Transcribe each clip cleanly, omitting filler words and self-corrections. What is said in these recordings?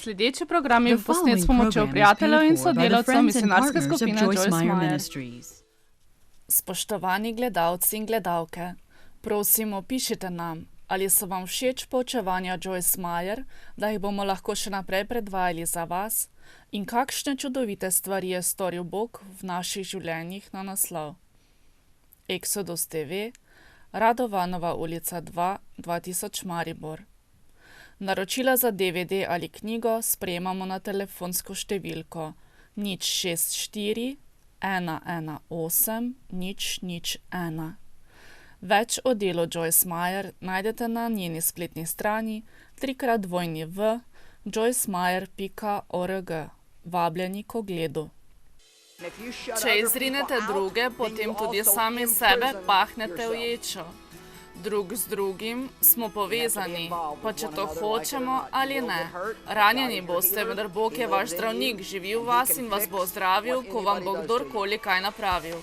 Sledeči program je posnet s pomočjo prijateljev in sodelavcev misionarske skupine Joyce Meyer. Spoštovani gledalci in gledalke, prosimo, pišite nam, ali so vam všeč poučevanja Joyce Meyer, da jih bomo lahko še naprej predvajali za vas, in kakšne čudovite stvari je storil Bog v naših življenjih na naslov. Exodus TV, Radovanova ulica 2, 2000 Maribor. Naročila za DVD ali knjigo sprejemamo na telefonsko številko 064 118 001. Več o delu Joyce Meyer najdete na njeni spletni strani www.joycemeyer.org. Vabljeni k ogledu. Če izrinete druge, potem tudi sami sebe pahnete v ječo. Drug z drugim smo povezani, pa če to hočemo ali ne. Ranjeni boste, vendar Bog je vaš zdravnik, živi v vas in vas bo zdravil, ko vam bo kdorkoli kaj napravil.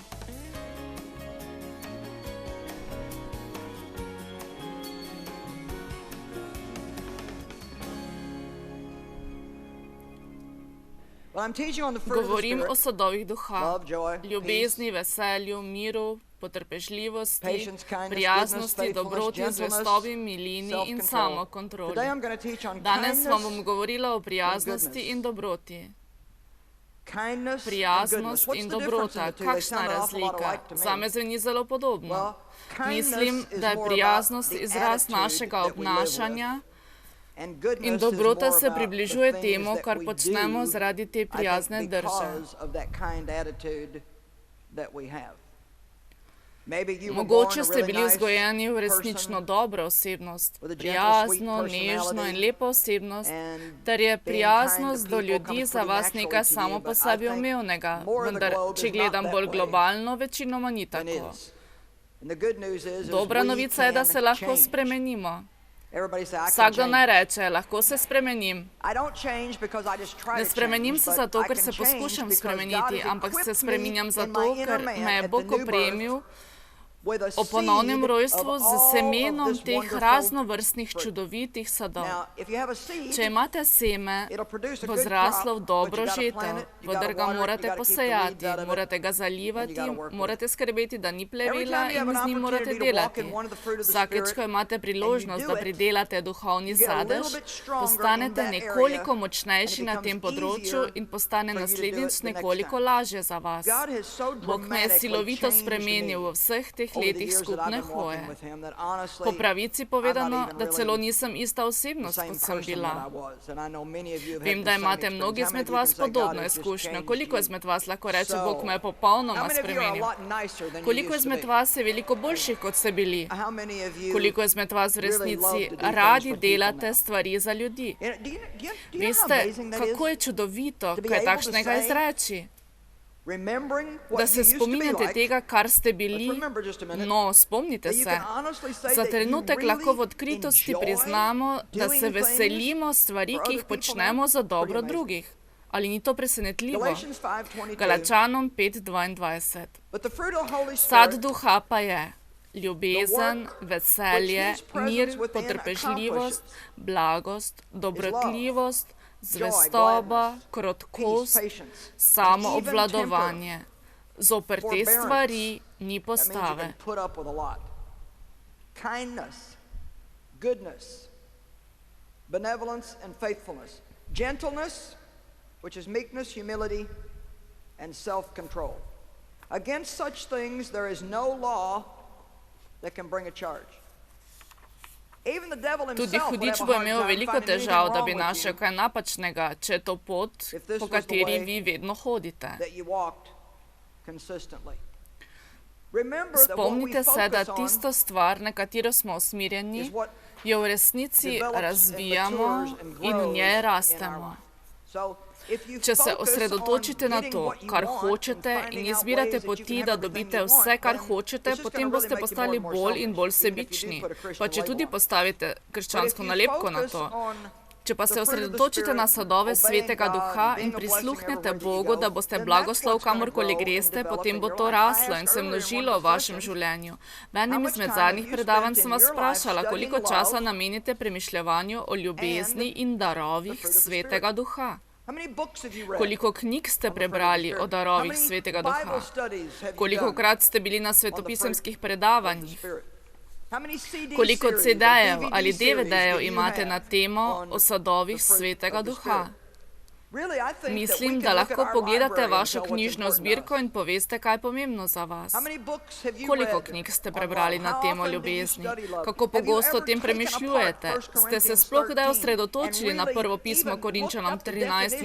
Govorim o sadovih duha, ljubezni, veselju, miru, potrpežljivosti, prijaznosti, dobroti, zvestobi, milini in samokontroli. Danes vam bom govorila o prijaznosti in dobroti. Prijaznost in dobrota, kakšna je razlika? Zame zveni zelo podobno. Mislim, da je prijaznost izraz našega obnašanja in dobrota se približuje temu, kar počnemo zaradi te prijazne drže. Mogoče ste bili vzgojeni v resnično dobro osebnost, prijazno, nežno in lepo osebnost, ter je prijaznost do ljudi za vas nekaj samo po sebi umevnega, vendar, če gledam bolj globalno, večinoma ni tako. Dobra novica je, da se lahko spremenimo. Vsakdo naj reče, lahko se spremenim. Ne spremenim se zato, ker se poskušam spremeniti, ampak se spreminjam zato, ker me je Bog opremil o ponovnem rojstvu z semenom teh raznovrstnih čudovitih sadov. Če imate seme, bo zraslo v dobro žetev, vendar ga morate posejati, morate ga zalivati, morate skrbeti, da ni plevela in z njim morate delati. Vsakeč, ko imate priložnost, da pridelate duhovni sadež, postanete nekoliko močnejši na tem področju in postane naslednjič nekoliko lažje za vas. Bog me je silovito spremenil v vseh teh letih skupne hoje. Po pravici povedano, da celo nisem ista osebnost, kot sem bila. Vem, da imate mnogi izmed vas podobno izkušnjo. Koliko izmed vas lahko reče, Bog me je popolnoma spremenil? Koliko izmed vas je veliko boljših, kot ste bili? Koliko izmed vas v resnici radi delate stvari za ljudi? Veste, kako je čudovito, kaj takšnega izreči? Da se spominjate tega, kar ste bili, no, spomnite se. Za trenutek lahko v odkritosti priznamo, da se veselimo stvari, ki jih počnemo za dobro drugih. Ali ni to presenetljivo? Galačanom 5:22. Sad duha pa je ljubezen, veselje, mir, potrpežljivost, blagost, dobrotljivost, zvestoba, krotkost, samoobvladovanje. Zoper te stvari ni postave. Kindness, goodness, benevolence and faithfulness, gentleness, which is meekness, humility, and self-control. Against such things there is no law that can bring a charge. Tudi hudič bo imel veliko težav, da bi našel kaj napačnega, če je to pot, po kateri vi vedno hodite. Spomnite se, da tisto stvar, na katero smo usmerjeni, jo v resnici razvijamo in v njej rastemo. Če se osredotočite na to, kar hočete in izbirate poti, da dobite vse, kar hočete, potem boste postali bolj in bolj sebični. Pa če tudi postavite krščansko nalepko na to. Če pa se osredotočite na sadove Svetega Duha in prisluhnete Bogu, da boste blagoslov kamorkoli greste, potem bo to raslo in se množilo v vašem življenju. V enem izmed zadnjih predavanj sem vas vprašala, koliko časa namenite premišljevanju o ljubezni in darovih Svetega Duha. Koliko knjig ste prebrali o darovih Svetega Duha? Kolikokrat ste bili na svetopisemskih predavanjih? Koliko CD-jev ali DVD-jev imate na temo o sadovih Svetega Duha? Mislim, da lahko pogledate vašo knjižno zbirko in poveste, kaj je pomembno za vas. Koliko knjig ste prebrali na temo ljubezni? Kako pogosto o tem premišljujete? Ste se sploh kdaj osredotočili na prvo pismo Korinčanom 13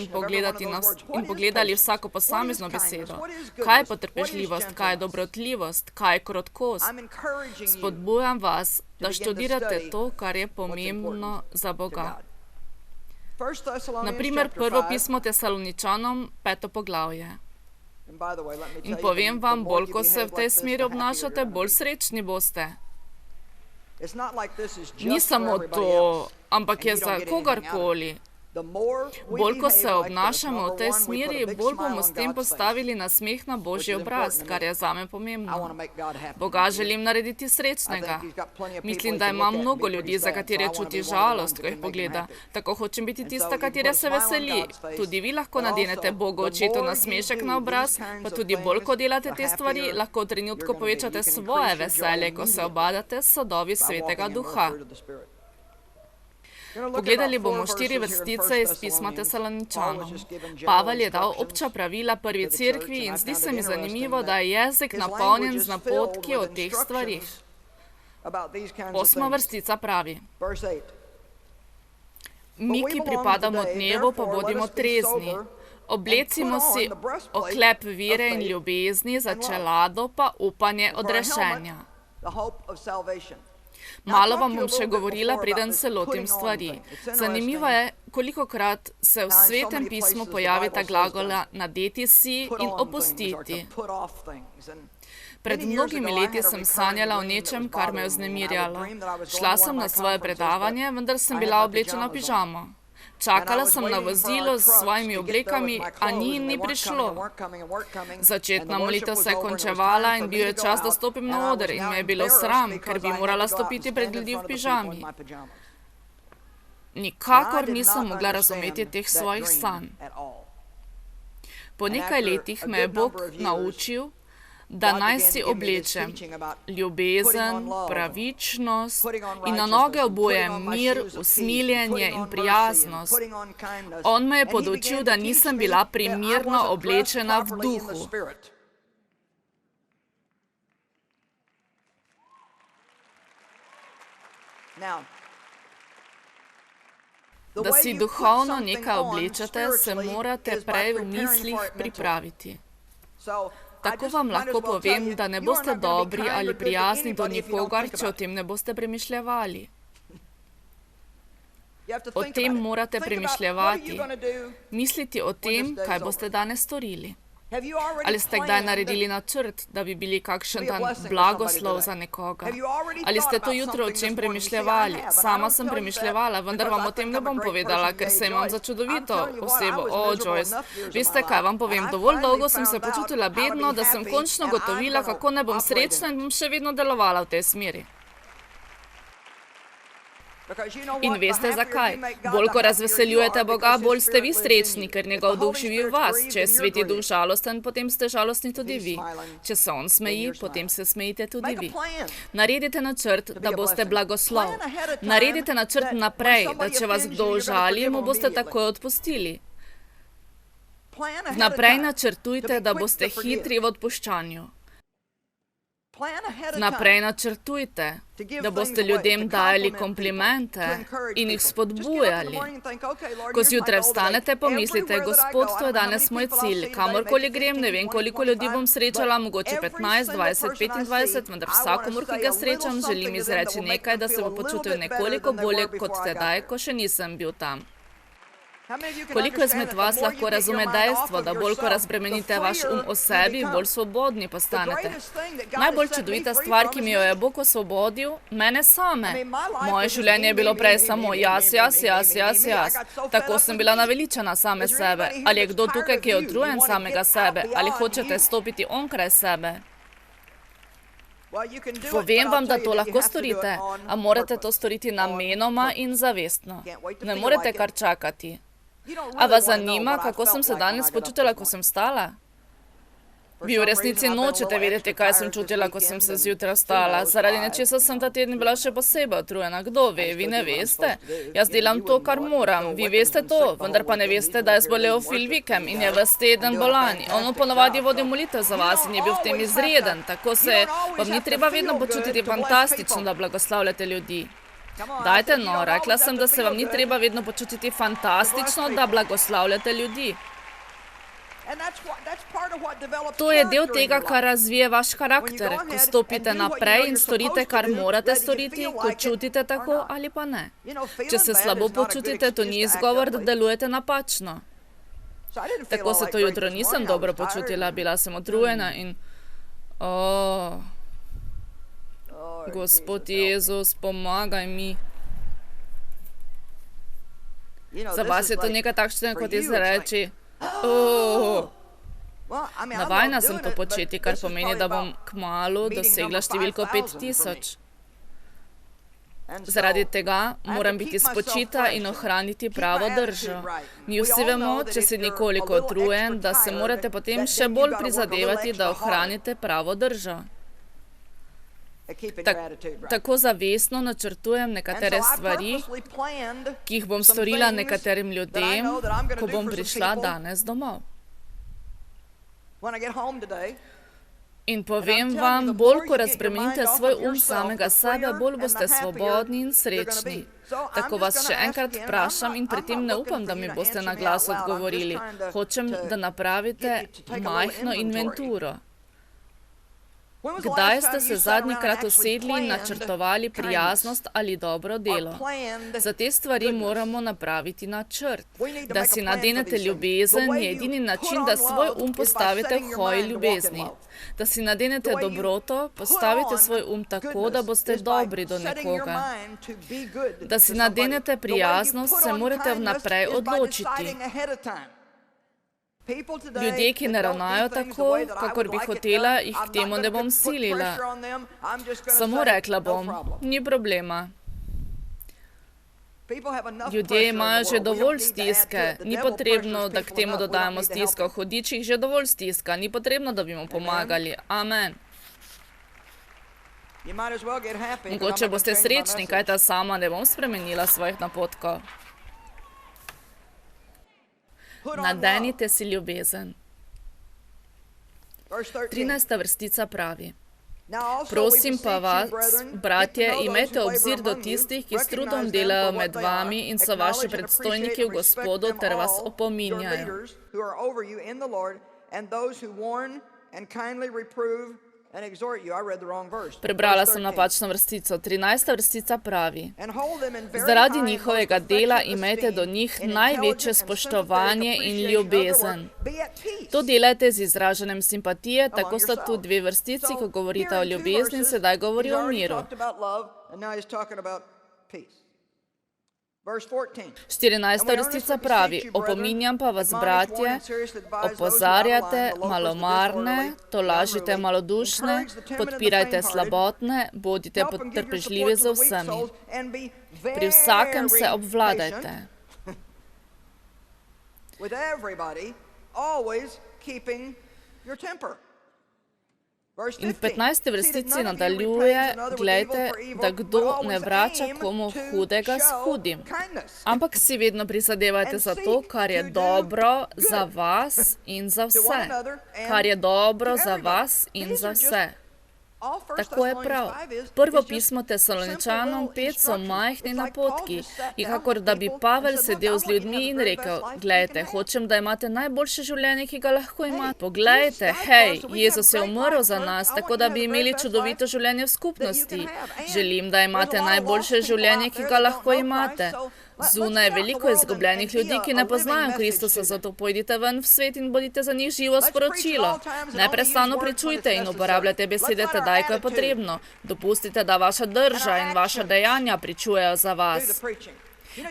in pogledali vsako posamezno besedo? Kaj je potrpežljivost, kaj je dobrotljivost, kaj je krotkost? Spodbujam vas, da študirate to, kar je pomembno za Boga. Naprimer, prvo pismo Tesaloničanom, 5. poglavje. In povem vam, bolj ko se v tej smeri obnašate, bolj srečni boste. Ni samo to, ampak je za kogarkoli. Bolj ko se obnašamo v tej smeri, bolj bomo s tem postavili nasmeh na Božji obraz, kar je zame pomembno. Boga želim narediti srečnega. Mislim, da ima mnogo ljudi, za katere čuti žalost, ko jih pogleda. Tako hočem biti tista, katera se veseli. Tudi vi lahko nadenete Bogu očetu nasmešek na obraz, pa tudi bolj, ko delate te stvari, lahko v trenutku povečate svoje veselje, ko se obadate s sadovi Svetega Duha. Pogledali bomo 4 vrstice iz pisma Tesaloničanom. Pavel je dal obča pravila prvi cerkvi in zdi se mi zanimivo, da je jezik napolnjen z napotki o teh stvarih. 8. vrstica pravi: Mi, ki pripadamo dnevu, pa bodimo trezni. Oblecimo si oklep vere in ljubezni, za čelado pa upanje odrešenja. Malo vam bom še govorila, preden se lotim stvari. Zanimivo je, kolikokrat se v Svetem pismu pojavita glagola nadeti si in opustiti. Pred mnogimi leti sem sanjala o nečem, kar me je vznemirjalo. Šla sem na svoje predavanje, vendar sem bila oblečena v pižamo. Čakala sem na vozilu s svojimi oblekami, a ni prišlo. Začetna molitev se je končevala in bil je čas, da stopim na oder in me je bilo sram, ker bi morala stopiti pred ljudi v pižami. Nikakor nisem mogla razumeti teh svojih sanj. Po nekaj letih me je Bog naučil, da naj si oblečem ljubezen, pravičnost in na noge obujem mir, usmiljenje in prijaznost. On me je podučil, da nisem bila primerno oblečena v duhu. Da si duhovno nekaj oblečete, se morate prej v mislih pripraviti. Tako vam lahko povem, da ne boste dobri ali prijazni do nikogar, če o tem ne boste premišljevali. O tem morate premišljevati, misliti o tem, kaj boste danes storili. Ali ste kdaj naredili načrt, da bi bili kakšen dan blagoslov za nekoga? Ali ste to jutro o čem premišljevali? Sama sem premišljevala, vendar vam o tem ne bom povedala, ker se imam za čudovito osebo. Joyce, veste kaj vam povem, dovolj dolgo sem se počutila bedno, da sem končno gotovila, kako ne bom srečna in bom še vedno delovala v tej smeri. In veste zakaj? Bolj ko razveseljujete Boga, bolj ste vi srečni, ker njegov duh živi v vas. Če je Sveti duh žalosten, potem ste žalostni tudi vi. Če se on smeji, potem se smejite tudi vi. Naredite načrt, da boste blagoslov. Naredite načrt naprej, da če vas kdo užali, mu boste takoj odpustili. Vnaprej načrtujte, da boste hitri v odpuščanju. Vnaprej načrtujte, da boste ljudem dajali komplimente in jih spodbujali. Ko zjutraj vstanete, pomislite, Gospod, to je danes moj cilj. Kamorkoli grem, ne vem, koliko ljudi bom srečala, mogoče 15, 20, 25, vendar vsakomur, ki ga srečam, želim izreči nekaj, da se bo počutil nekoliko bolje kot tedaj, ko še nisem bil tam. Koliko izmed vas lahko razume dejstvo, da bolj ko razbremenite vaš o sebi, bolj svobodni postanete? Najbolj čudovita stvar, ki mi jo je Bog osvobodil, mene same. Moje življenje je bilo prej samo jaz. Tako sem bila naveličana same sebe. Ali je kdo tukaj, ki je utrujen samega sebe? Ali hočete stopiti onkraj sebe? Povem vam, da to lahko storite, a morate to storiti namenoma in zavestno. Ne morete kar čakati. A vas zanima, kako sem se danes počutila, ko sem vstala? Vi v resnici nočete vedeti, kaj sem čutila, ko sem se zjutraj vstala. Zaradi nečesa sem ta teden bila še posebej utrujena. Kdo ve? Vi ne veste? Jaz delam to, kar moram. Vi veste to, vendar pa ne veste, da je zbolel Phil Wickham in je ves teden bolan. On ponavadi vodi molitev za vas in je bil v tem izreden. Tako se vam ni treba vedno počutiti fantastično, da blagoslavljate ljudi. Dajte no, rekla sem, da se vam ni treba vedno počutiti fantastično, da blagoslavljate ljudi. To je del tega, kar razvije vaš karakter, ko stopite naprej in storite, kar morate storiti, ko čutite tako ali pa ne. Če se slabo počutite, to ni izgovor, da delujete napačno. Tako se to jutro nisem dobro počutila, bila sem utrujena in... Gospod Jezus, pomagaj mi. Za vas je to nekaj takšnega, kot izreči. Navajena sem to početi, kar pomeni, da bom kmalu dosegla številko 5000. Zaradi tega moram biti spočita in ohraniti pravo držo. Mi vsi vemo, če si nekoliko utrujen, da se morate potem še bolj prizadevati, da ohranite pravo držo. Tako zavestno načrtujem nekatere stvari, ki jih bom storila nekaterim ljudem, ko bom prišla danes domov. In povem vam, bolj ko razbremenite svoj samega sebe, bolj boste svobodni in srečni. Tako vas še enkrat vprašam in pri tem ne upam, da mi boste na glas odgovorili. Hočem, da napravite majhno inventuro. Kdaj ste se zadnjikrat usedli in načrtovali prijaznost ali dobro delo? Za te stvari moramo napraviti načrt. Da si nadenete ljubezen je edini način, da svoj postavite v hoji ljubezni. Da si nadenete dobroto, postavite svoj tako, da boste dobri do nekoga. Da si nadenete prijaznost, se morate vnaprej odločiti. Ljudje, ki ne ravnajo tako, kakor bi hotela, jih k temu ne bom silila. Samo rekla bom, ni problema. Ljudje imajo že dovolj stiske, ni potrebno, da k temu dodajamo stisko. Hudič jih že dovolj stiska, ni potrebno, da bi mu pomagali. Amen. Mogoče boste srečni, kajta sama ne bom spremenila svojih napotkov. Nadenite si ljubezen. 13. vrstica pravi. Prosim pa vas, bratje, imejte obzir do tistih, ki s trudom delajo med vami in so vaši predstojniki v Gospodu ter vas opominjajo. Prebrala sem napačno vrstico. 13. vrstica pravi. Zaradi njihovega dela imejte do njih največje spoštovanje in ljubezen. To delajte z izražanjem simpatije, tako sta tu dve vrstici, ko govorite o ljubezni, sedaj govori o miru. 14. vrstica pravi, opominjam pa vas, bratje, opozarjate malomarne, tolažite malodušne, podpirajte slabotne, bodite potrpežljivi z vsemi. Pri vsakem se obvladajte. In v 15. vrstici nadaljuje, glejte, da kdo ne vrača komu hudega s hudim, ampak si vedno prizadevajte za to, kar je dobro za vas in za vse. Kar je dobro za vas in za vse. Tako je prav. Prvo pismo Tesaloničanom 5 so majhni napotki, in kakor da bi Pavel sedel z ljudmi in rekel, glejte, hočem, da imate najboljše življenje, ki ga lahko imate. Poglejte, hej, Jezus je umrl za nas, tako da bi imeli čudovito življenje v skupnosti. Želim, da imate najboljše življenje, ki ga lahko imate. Zunaj je veliko izgubljenih ljudi, ki ne poznajo Kristusa, zato pojdite ven v svet in bodite za njih živo sporočilo. Neprestano pričujte in uporabljajte besede tedaj, ko je potrebno. Dopustite, da vaša drža in vaša dejanja pričujejo za vas.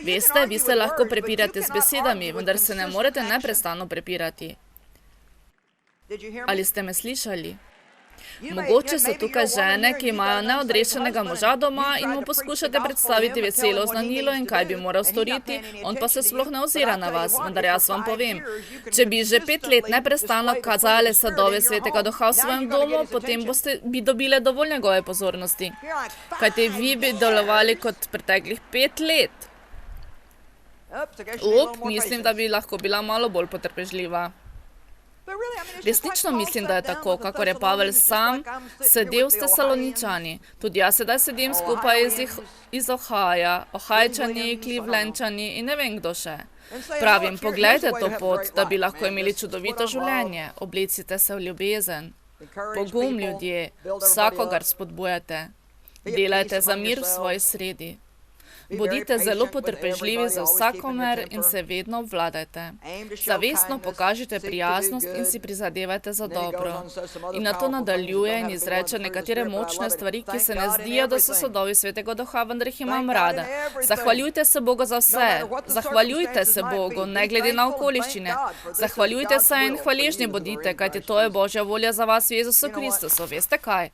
Veste, vi se lahko prepirate z besedami, vendar se ne morete neprestano prepirati. Ali ste me slišali? Mogoče so tukaj žene, ki imajo neodrešenega moža doma in mu poskušate predstaviti veselo oznanilo in kaj bi moral storiti, on pa se sploh ne ozira na vas, vendar jaz vam povem. Če bi že 5 let neprestano kazali sadove Svetega Duha v svojem domu, potem bi dobile dovolj njegove pozornosti. Kajte vi bi delovali kot preteklih 5 let. Mislim, da bi lahko bila malo bolj potrpežljiva. Resnično mislim, da je tako, kakor je Pavel sam sedel s Tesaloničani. Tudi jaz sedaj sedim skupaj iz Ohaja, Ohajčani, Clevelandčani in ne vem kdo še. Pravim, poglejte to pot, da bi lahko imeli čudovito življenje. Oblecite se v ljubezen. Pogum, ljudje, vsakogar spodbujate. Delajte za mir v svoji sredi. Bodite zelo potrpežljivi za vsakomer in se vedno obvladajte. Zavestno pokažite prijaznost in si prizadevajte za dobro. In na to nadaljuje in izreče nekatere močne stvari, ki se ne zdijo, da so sadovi Svetega Duha, vendar jih imam rada. Zahvaljujte se Bogu za vse. Zahvaljujte se Bogu, ne glede na okoliščine. Zahvaljujte se in hvaležni bodite, kajti to je Božja volja za vas v Jezusu Kristusu. Veste kaj?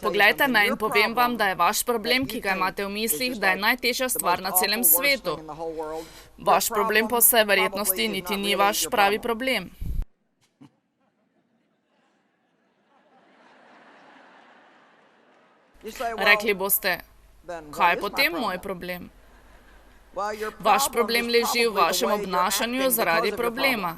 Poglejte me in povem vam, da je vaš problem, ki ga imate v mislih, da je najtežja stvar na celem svetu. Vaš problem po vsej verjetnosti niti ni vaš pravi problem. Rekli boste, kaj je potem moj problem? Vaš problem leži v vašem obnašanju zaradi problema.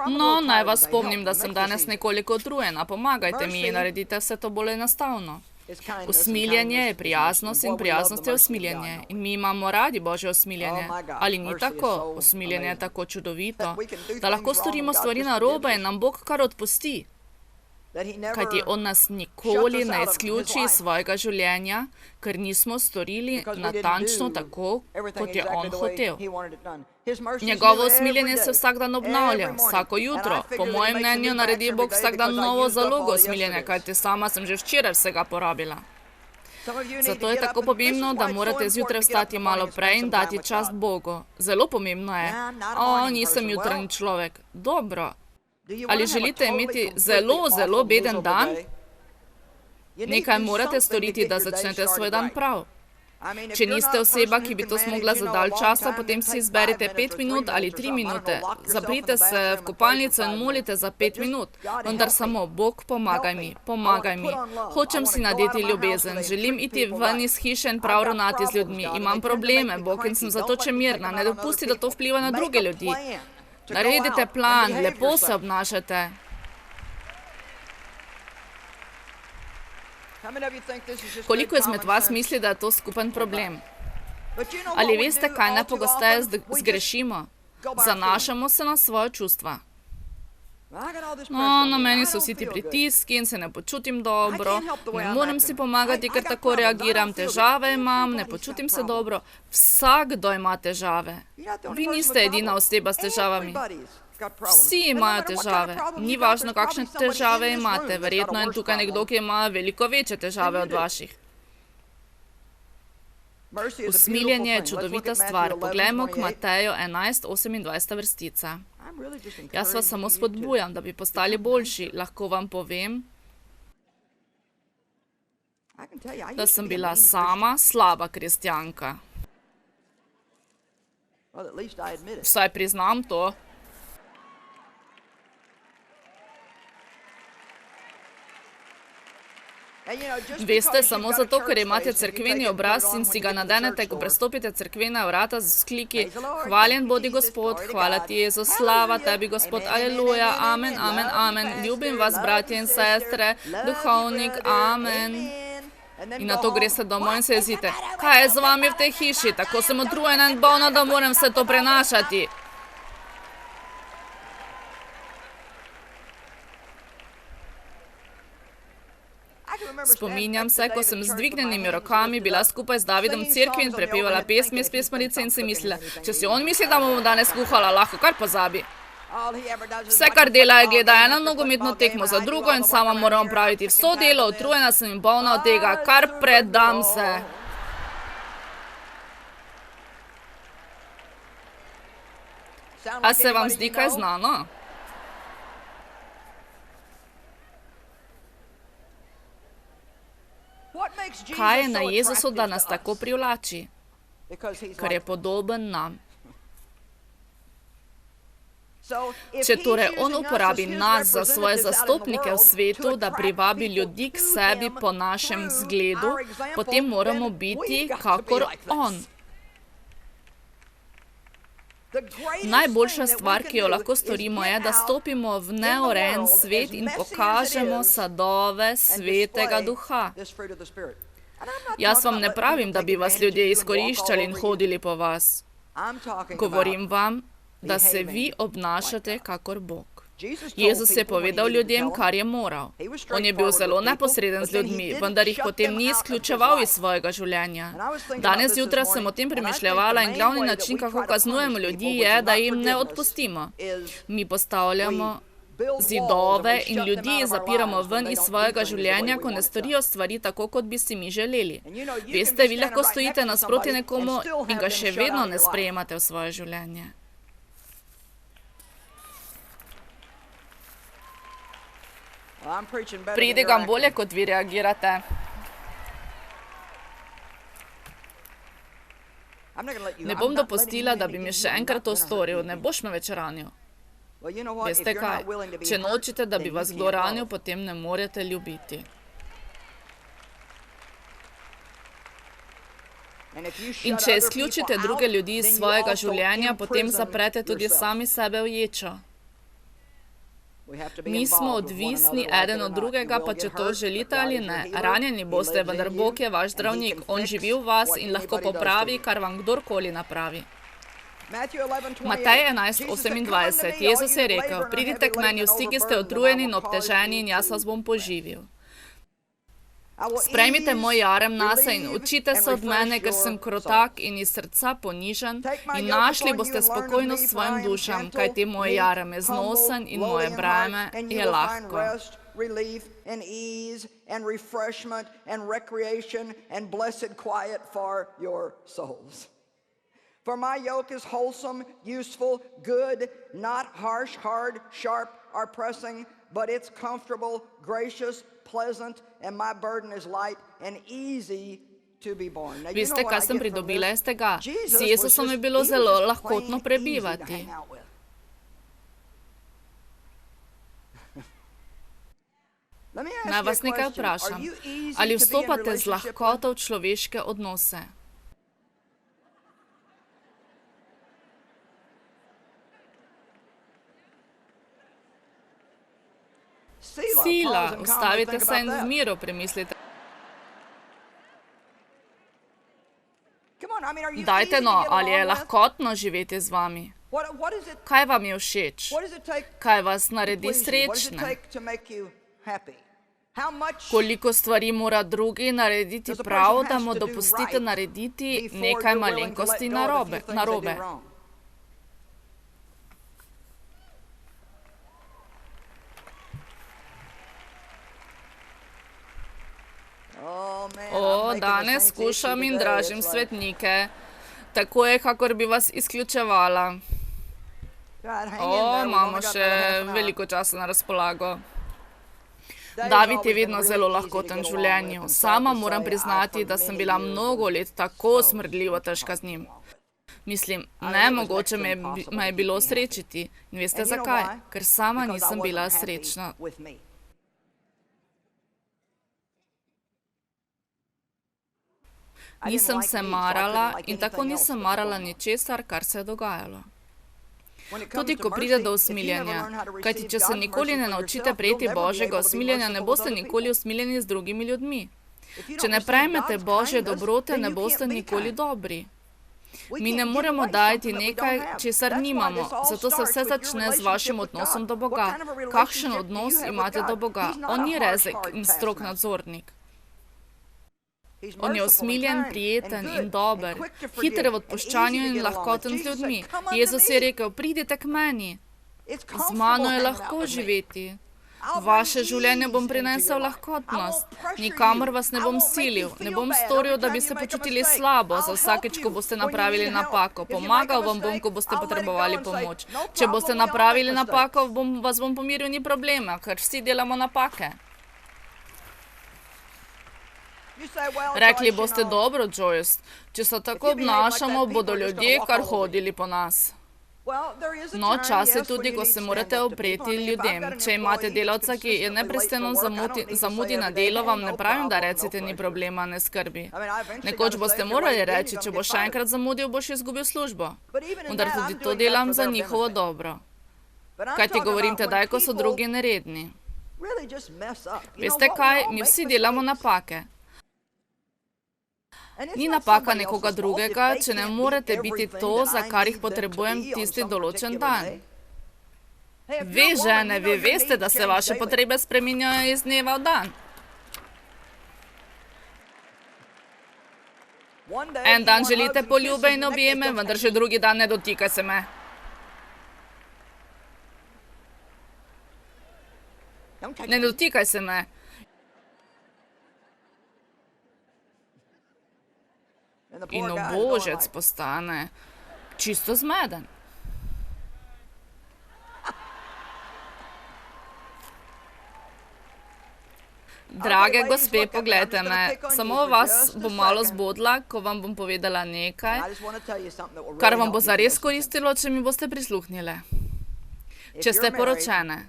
No, naj vas spomnim, da sem danes nekoliko utrujena. Pomagajte mi in naredite vse to bolj enostavno. Usmiljenje je prijaznost in prijaznost je usmiljenje. In mi imamo radi Božje usmiljenje. Ali ni tako? Usmiljenje je tako čudovito, da lahko storimo stvari narobe in nam Bog kar odpusti. Kajti on nas nikoli ne izključi iz svojega življenja, ker nismo storili natančno tako, kot je on hotel. Njegovo usmiljenje se vsak dan obnavlja, vsako jutro. Po mojem mnenju naredi Bog vsak dan novo zalogo usmiljenja, kajti sama sem že včeraj vsega porabila. Zato je tako pomembno, da morate zjutraj vstati malo prej in dati čast Bogu. Zelo pomembno je. Nisem jutranji človek. Dobro. Ali želite imeti zelo beden dan? Nekaj morate storiti, da začnete svoj dan prav. Če niste oseba, ki bi to zmogla za dalj časa, potem si izberite 5 minut ali 3 minute. Zaprite se v kopalnico in molite za 5 minut. Vendar samo, Bog, pomagaj mi, pomagaj mi. Hočem si nadeti ljubezen, želim iti ven iz hiše in prav ravnati z ljudmi. Imam probleme, Bog, in sem zato čemerna. Ne dopusti, da to vpliva na druge ljudi. Naredite plan, lepo se obnašate. Koliko izmed vas misli, da je to skupen problem? Ali veste, kaj najpogosteje zgrešimo? Zanašamo se na svoje čustva. Na meni so vsi ti pritiski in se ne počutim dobro. Ne morem si pomagati, ker tako reagiram. Težave imam, ne počutim se dobro. Vsakdo ima težave. Vi niste edina oseba s težavami. Vsi imajo težave. Ni važno, kakšne težave imate. Verjetno je tukaj nekdo, ki ima veliko večje težave od vaših. Usmiljenje je čudovita stvar. Poglejmo k Mateju 11:28 vrstica. Jaz vas samo spodbujam, da bi postali boljši. Lahko vam povem, da sem bila sama slaba kristjanka. Vsaj priznam to. Veste, samo zato, ker imate cerkveni obraz in si ga nadenete, ko prestopite cerkvena vrata z vzkliki: Hvaljen bodi Gospod, hvala ti Jezus, slava tebi Gospod, aleluja, amen, amen, amen, ljubim vas, bratje in sestre, duhovnik, amen. In na to greste domov in se jezite: kaj je z vami v tej hiši? Tako sem utrujena in bolna, da moram vse to prenašati. Spominjam se, ko sem z dvignjenimi rokami bila skupaj z Davidom v cerkvi in prepevala pesmi iz pesmarice in si mislila, če si on misli, da bomo danes kuhala, lahko kar pozabi. Vse, kar dela, je gleda eno nogometno tekmo za drugo in sama moram opraviti vso delo, utrujena sem in polna od tega, kar predam se. A se vam zdi kaj znano? Kaj je na Jezusu, da nas tako privlači? Ker je podoben nam. Če torej on uporabi nas za svoje zastopnike v svetu, da privabi ljudi k sebi po našem zgledu, potem moramo biti kakor on. Najboljša stvar, ki jo lahko storimo, je, da stopimo v neurejen svet in pokažemo sadove Svetega Duha. Jaz vam ne pravim, da bi vas ljudje izkoriščali in hodili po vas. Govorim vam, da se vi obnašate kakor Bog. Jezus je povedal ljudem, kar je moral. On je bil zelo neposreden z ljudmi, vendar jih potem ni izključeval iz svojega življenja. Danes zjutraj sem o tem premišljevala in glavni način, kako kaznujemo ljudi, je, da jim ne odpustimo. Mi postavljamo zidove in ljudi zapiramo ven iz svojega življenja, ko ne storijo stvari tako, kot bi si mi želeli. Veste, vi lahko stojite nasproti nekomu in ga še vedno ne sprejemate v svoje življenje. Pridigam bolje, kot vi reagirate. Ne bom dopustila, da bi mi še enkrat to storil, ne boš me več ranil. Veste kaj, če nočete, da bi vas kdo ranil, potem ne morete ljubiti. In če izključite druge ljudi iz svojega življenja, potem zaprete tudi sami sebe v ječo. Mi smo odvisni eden od drugega, pa če to želite ali ne. Ranjeni boste, vendar Bog je vaš zdravnik. On živi v vas in lahko popravi, kar vam kdorkoli napravi. Matej 11:28. Jezus je rekel, pridite k meni vsi, ki ste utrujeni in obteženi, in jaz vas bom poživil. Sprejmite moj jarem nase in učite se od mene, ker sem krotak in iz srca ponižen, in našli boste spokojnost svojim dušam, kajti moj jarem je znosen in moje breme je lahko. For my yoke is wholesome, useful, good, not harsh, hard, sharp, or pressing, but it's comfortable, gracious, pleasant, and my burden is light and easy to be borne. Veste, kaj sem pridobila iz tega? S Jezusom je bilo zelo lahkotno prebivati. Naj vas nekaj vprašam. Ali vstopate z lahkoto v človeške odnose? Sila, ustavite se in v miru premislite. Dajte no, ali je lahkotno živeti z vami? Kaj vam je všeč? Kaj vas naredi srečne? Koliko stvari mora drugi narediti prav, da mu dopustite narediti nekaj malenkosti narobe? Danes skušam in dražim svetnike. Tako je, kakor bi vas izključevala. Imamo še veliko časa na razpolago. David je vedno zelo lahkoten v življenju. Sama moram priznati, da sem bila mnogo let tako smrdljivo težka z njim. Mislim, nemogoče me je bilo srečiti. In veste zakaj? Ker sama nisem bila srečna. Nisem se marala in tako nisem marala ničesar, kar se je dogajalo. Tudi ko pride do usmiljenja, kajti če se nikoli ne naučite prejeti Božjega usmiljenja, ne boste nikoli usmiljeni z drugimi ljudmi. Če ne prejmete Božje dobrote, ne boste nikoli dobri. Mi ne moremo dajati nekaj, česar nimamo, zato se vse začne z vašim odnosom do Boga. Kakšen odnos imate do Boga? On ni rezek in strog nadzornik. On je usmiljen, prijeten in dober, hiter v odpuščanju in lahkoten z ljudmi. Jezus je rekel, pridite k meni, z mano je lahko živeti. V vaše življenje bom prinesel lahkotnost, nikamor vas ne bom silil, ne bom storil, da bi se počutili slabo za vsakeč, ko boste napravili napako. Pomagal vam bom, ko boste potrebovali pomoč. Če boste napravili napako, vas bom pomiril, ni problema, ker vsi delamo napake. Rekli boste, dobro, Joyce, če se tako obnašamo, bodo ljudje kar hodili po nas. No, čas je tudi, ko se morate opreti ljudem. Če imate delavca, ki je neprestano zamudi na delo, vam ne pravim, da recite, ni problema, ne skrbi. Nekoč boste morali reči, če boš še enkrat zamudil, boš izgubil službo. Vendar tudi to delam za njihovo dobro. Kaj ti govorim tedaj, ko so drugi neredni? Veste kaj, mi vsi delamo napake. Ni napaka nekoga drugega, če ne morete biti to, za kar jih potrebujem tisti določen dan. Vi, žene, vi veste, da se vaše potrebe spreminjajo iz dneva v dan. En dan želite poljube in objeme, vendar že drugi dan ne dotikaj se me. Ne dotikaj se me. In obožec postane čisto zmeden. Drage gospe, poglejte me, samo vas bom malo zbodla, ko vam bom povedala nekaj, kar vam bo zares koristilo, če mi boste prisluhnile. Če ste poročene,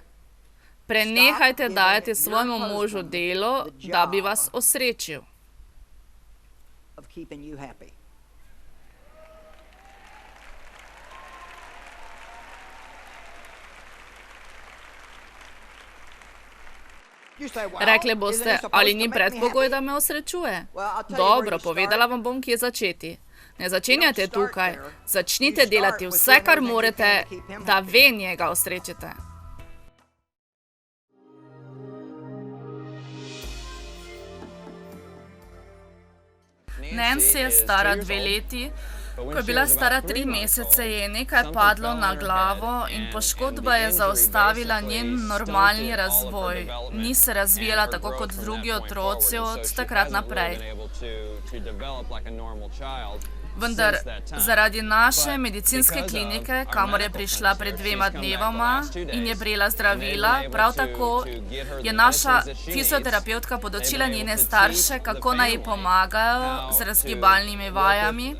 prenehajte dajati svojemu možu delo, da bi vas osrečil. Rekli boste, ali ni predpogoj, da me osrečuje? Dobro, povedala vam bom, kje začeti. Ne začenjate tukaj, začnite delati vse, kar morete, da vi njega osrečite. Nancy je stara 2 leti, ko je bila stara 3 mesece, je nekaj padlo na glavo in poškodba je zaustavila njen normalni razvoj. Ni se razvijala tako kot drugi otroci od takrat naprej. Vendar zaradi naše medicinske klinike, kamor je prišla pred 2 dnevoma in je prejela zdravila, prav tako je naša fizioterapevtka podočila njene starše, kako naj ji pomagajo z razgibalnimi vajami,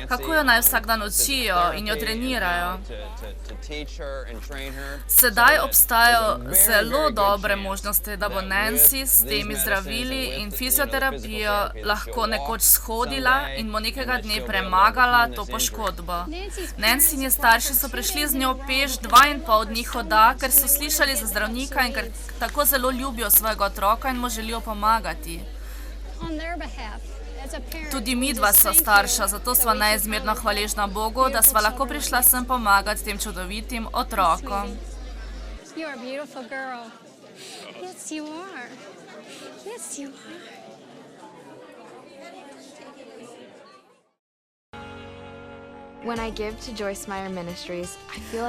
kako jo naj vsak dan učijo in jo trenirajo. Sedaj obstajajo zelo dobre možnosti, da bo Nancy s temi zdravili in fizioterapijo lahko nekoč shodila in bo nekega dne premagala to poškodbo. Nancyni starši so prišli z njo peš 2,5 dni hoda, ker so slišali za zdravnika in ker tako zelo ljubijo svojega otroka in mu želijo pomagati. Tudi midva sva starša, zato sva neizmerno hvaležna Bogu, da sva lahko prišla sem pomagati tem čudovitim otrokom.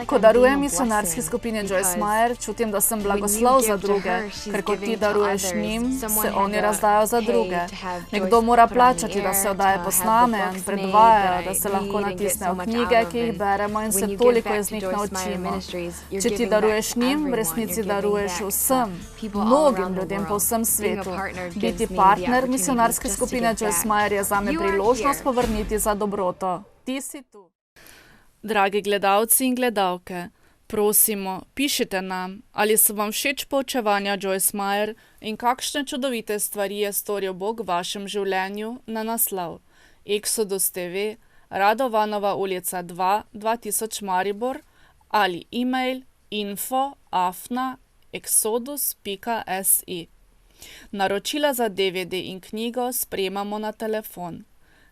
Ko darujem misionarski skupini Joyce Meyer, čutim, da sem blagoslov za druge, ker ko ti daruješ njim, se oni razdajo za druge. Nekdo mora plačati, da se oddaje posname in predvajajo, da se lahko natisnejo knjige, ki jih beremo in se toliko iz njih naučimo. Če ti daruješ njim, v resnici daruješ vsem, mnogim ljudem po vsem svetu. Biti partner misionarske skupine Joyce Meyer je zame priložnost povrniti za dobroto. Ti si tu. Dragi gledalci in gledalke, prosimo, pišite nam, ali so vam všeč poučevanja Joyce Meyer in kakšne čudovite stvari je storil Bog v vašem življenju na naslov Exodus TV, Radovanova ulica 2, 2000 Maribor ali e-mail info@exodus.si. Naročila za DVD in knjigo sprejemamo na telefon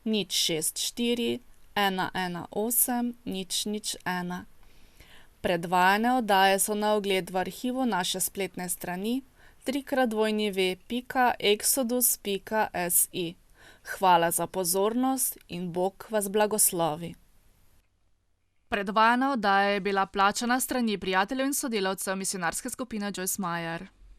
064 118 001. Predvajane oddaje so na ogled v arhivu naše spletne strani www.exodus.si. Hvala za pozornost in Bog vas blagoslovi. Predvajana oddaja je bila plačana s strani prijateljev in sodelavcev misionarske skupine Joyce Meyer.